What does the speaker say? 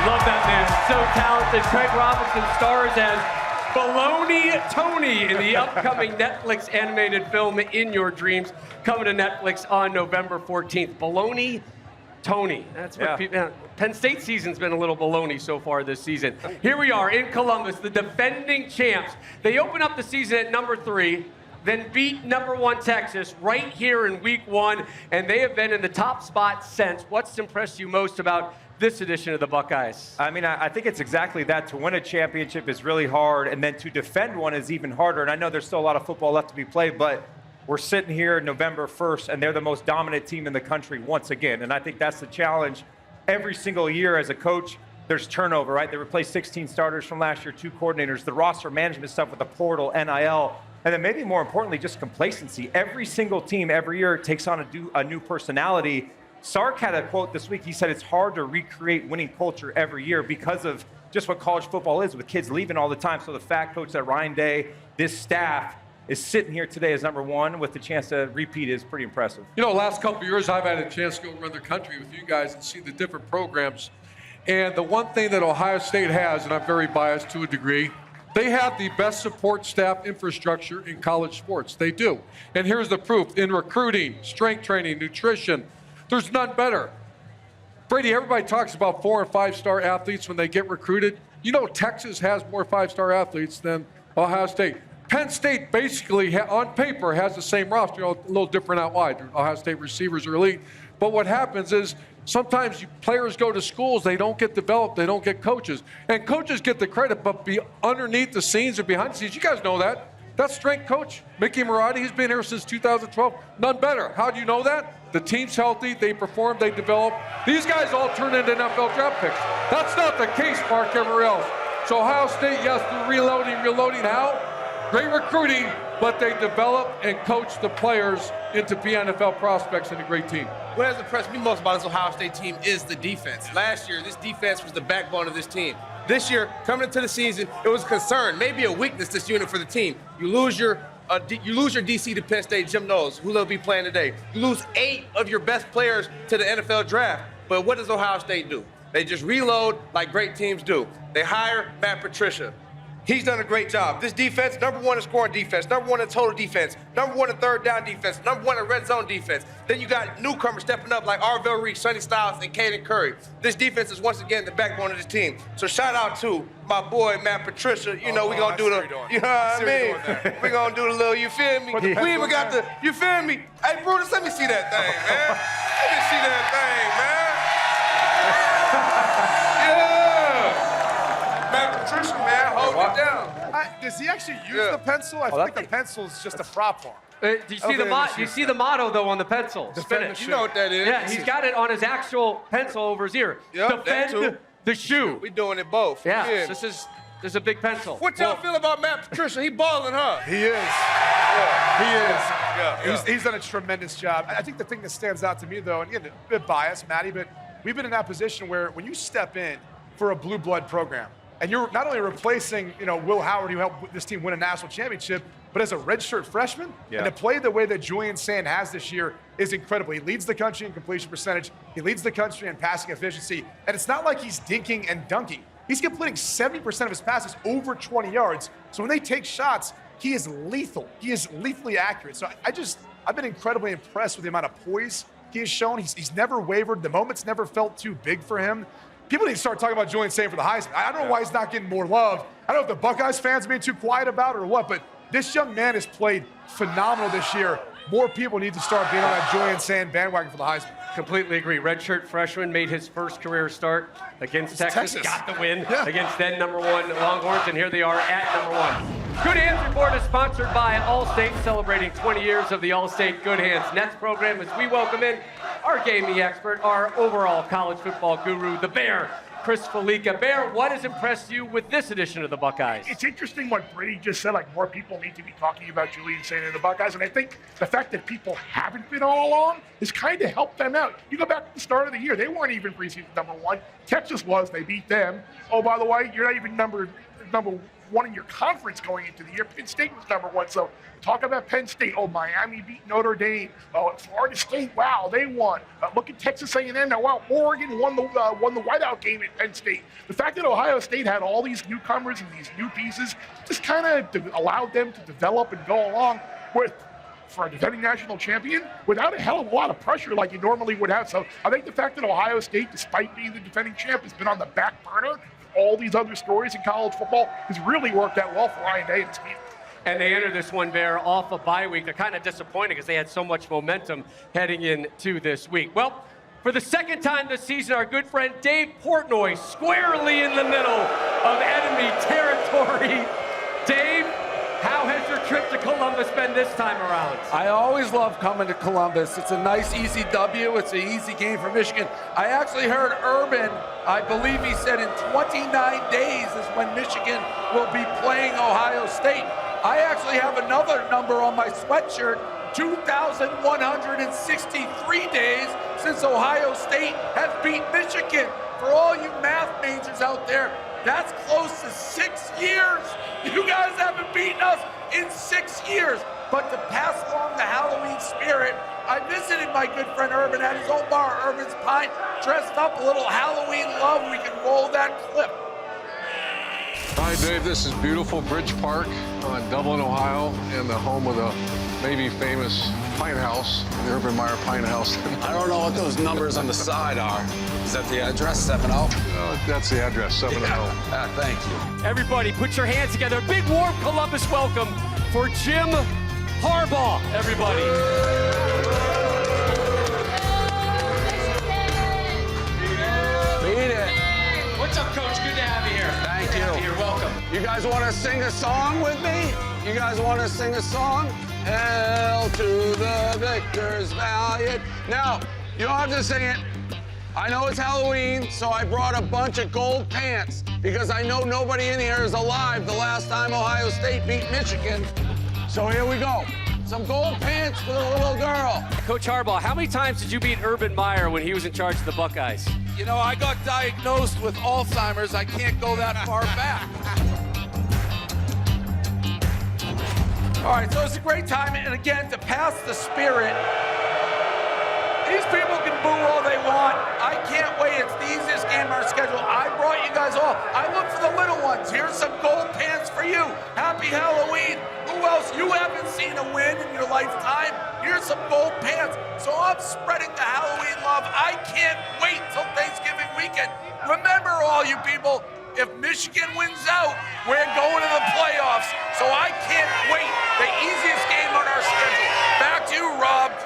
Love that man. So talented. Craig Robinson stars as Baloney Tony in the upcoming Netflix animated film In Your Dreams, coming to Netflix on November 14th. Baloney Tony. That's what people. Penn State season's been a little baloney so far this season. Here we are in Columbus, the defending champs. They open up the season at number 3, then beat number 1 Texas right here in week 1, and they have been in the top spot since. What's impressed you most about this edition of the Buckeyes? I mean, I think it's exactly that. To win a championship is really hard, and then to defend one is even harder. And I know there's still a lot of football left to be played, but we're sitting here November 1st, and they're the most dominant team in the country once again. And I think that's the challenge. Every single year as a coach, there's turnover, right? They replaced 16 starters from last year, 2 coordinators, the roster management stuff with the portal, NIL, and then maybe more importantly, just complacency. Every single team every year takes on a new personality. Sark had a quote this week. He said it's hard to recreate winning culture every year because of just what college football is, with kids leaving all the time. So the fact, coach, that Ryan Day, this staff, is sitting here today as number 1 with the chance to repeat is pretty impressive. You know, last couple of years, I've had a chance to go around the country with you guys and see the different programs. And the one thing that Ohio State has, and I'm very biased to a degree, they have the best support staff infrastructure in college sports. They do. And here's the proof. In recruiting, strength training, nutrition, there's none better. Brady, everybody talks about 4- and 5-star athletes when they get recruited. You know, Texas has more 5-star athletes than Ohio State. Penn State basically, on paper, has the same roster, a little different out wide. Ohio State receivers are elite. But what happens is sometimes players go to schools, they don't get developed, they don't get coaches. And coaches get the credit, but underneath the scenes and behind the scenes, you guys know that. That strength coach, Mickey Marotti, he's been here since 2012. None better. How do you know that? The team's healthy, they perform, they develop. These guys all turn into NFL draft picks. That's not the case, Mark, everywhere else. So Ohio State, yes, they're reloading. How? Great recruiting, but they develop and coach the players into be NFL prospects and a great team. What has impressed me most about this Ohio State team is the defense. Last year, this defense was the backbone of this team. This year, coming into the season, it was a concern, maybe a weakness, this unit for the team. You lose your DC to Penn State, Jim Knowles, who they'll be playing today. You lose 8 of your best players to the NFL draft. But what does Ohio State do? They just reload like great teams do. They hire Matt Patricia. He's done a great job. This defense, number 1 in scoring defense, number 1 in total defense, number 1 in third down defense, number 1 in red zone defense. Then you got newcomers stepping up like Arvell Reed, Sonny Styles, and Caden Curry. This defense is once again the backbone of this team. So shout out to my boy, Matt Patricia. You know, we're going to do the, you know what I mean? We're going to do the little, you feel me? We even got the, you feel me? Hey, Brutus, let me see that thing, man. Let me see that thing, man. Yeah. Matt Patricia, man, hold it down. Does he actually use the pencil? I think the pencil is just a prop for him. Do you see the motto, though, on the pencil? Defend the shoe. You know what that is. Yeah, he's got it on his actual pencil over his ear. Yep, Defend the shoe. We're doing it both. Yeah, this is a big pencil. What y'all feel about Matt Patricia? He balling, huh? He is. Yeah. He is. He's done a tremendous job. I think the thing that stands out to me, though, and again, a bit biased, Matty, but we've been in that position where when you step in for a blue blood program, and you're not only replacing, Will Howard, who helped this team win a national championship, but as a redshirt freshman, and to play the way that Julian Sayin has this year is incredible. He leads the country in completion percentage. He leads the country in passing efficiency. And it's not like he's dinking and dunking. He's completing 70% of his passes over 20 yards. So when they take shots, he is lethal. He is lethally accurate. So I've been incredibly impressed with the amount of poise he has shown. He's never wavered. The moment's never felt too big for him. People need to start talking about Julian Sayin for the Heisman. I don't know why he's not getting more love. I don't know if the Buckeyes fans are being too quiet about it or what, but this young man has played phenomenal this year. More people need to start being on that Julian Sayin bandwagon for the Heisman. Completely agree. Redshirt freshman made his first career start against Texas. Got the win against then number 1 Longhorns, and here they are at number 1. Good Hands Report is sponsored by Allstate, celebrating 20 years of the Allstate Good Hands Nets program as we welcome in our gaming expert, our overall college football guru, the Bear, Chris Felica. Bear, what has impressed you with this edition of the Buckeyes? It's interesting what Brady just said, like more people need to be talking about Julian Sayin and the Buckeyes, and I think the fact that people haven't been all along has kind of helped them out. You go back to the start of the year, they weren't even preseason number 1. Texas was, they beat them. Oh, by the way, you're not even number one in your conference going into the year. Penn State was number one. So talk about Penn State. Oh, Miami beat Notre Dame. Oh, Florida State, wow, they won. Look at Texas A&M. Now, wow, Oregon won the whiteout game at Penn State. The fact that Ohio State had all these newcomers and these new pieces just kind of allowed them to develop and go along with, for a defending national champion, without a hell of a lot of pressure like you normally would have. So I think the fact that Ohio State, despite being the defending champ, has been on the back burner, all these other stories in college football, has really worked out well for Ryan Day and his team. And they enter this one, Bear, off a bye week. They're kind of disappointed because they had so much momentum heading into this week. Well, for the second time this season, our good friend Dave Portnoy squarely in the middle of enemy territory. Dave, how has your trip to Columbus been this time around? I always love coming to Columbus. It's a nice, easy W. It's an easy game for Michigan. I actually heard Urban, I believe he said in 29 days is when Michigan will be playing Ohio State. I actually have another number on my sweatshirt, 2,163 days since Ohio State has beat Michigan. For all you math majors out there, that's close to 6 years. You guys haven't beaten us in 6 years. But to pass along the Halloween spirit, I visited my good friend Urban at his own bar, Urban's Pine, dressed up a little Halloween love. We can roll that clip. Hi, Dave. This is beautiful Bridge Park, Dublin, Ohio, and the home of the maybe famous Pine House, the Urban Meyer Pine House. I don't know what those numbers on the side are. Is that the address, 70? That's the address, 70. Thank you. Everybody, put your hands together. Big warm Columbus welcome for Jim Harbaugh, everybody. Beat it. What's up, Coach? Good to have you here. Thank you. You're welcome. You guys want to sing a song with me? You guys want to sing a song? Hail to the victors valiant. Now, you don't have to sing it. I know it's Halloween, so I brought a bunch of gold pants because I know nobody in here is alive the last time Ohio State beat Michigan. So here we go. Some gold pants for the little girl. Coach Harbaugh, how many times did you beat Urban Meyer when he was in charge of the Buckeyes? You know, I got diagnosed with Alzheimer's. I can't go that far back. All right, so it's a great time. And again, to pass the spirit, these people can boo all they want. I can't wait. It's the easiest game on our schedule. I brought you guys all. I look for the little ones. Here's some gold pants for you. Happy Halloween. Who else you haven't seen a win in your lifetime? Here's some gold pants. So I'm spreading the Halloween love. I can't wait till Thanksgiving weekend. Remember, all you people, if Michigan wins out, we're going to the playoffs. So I can't wait. The easiest game on our schedule. Back to you, Rob.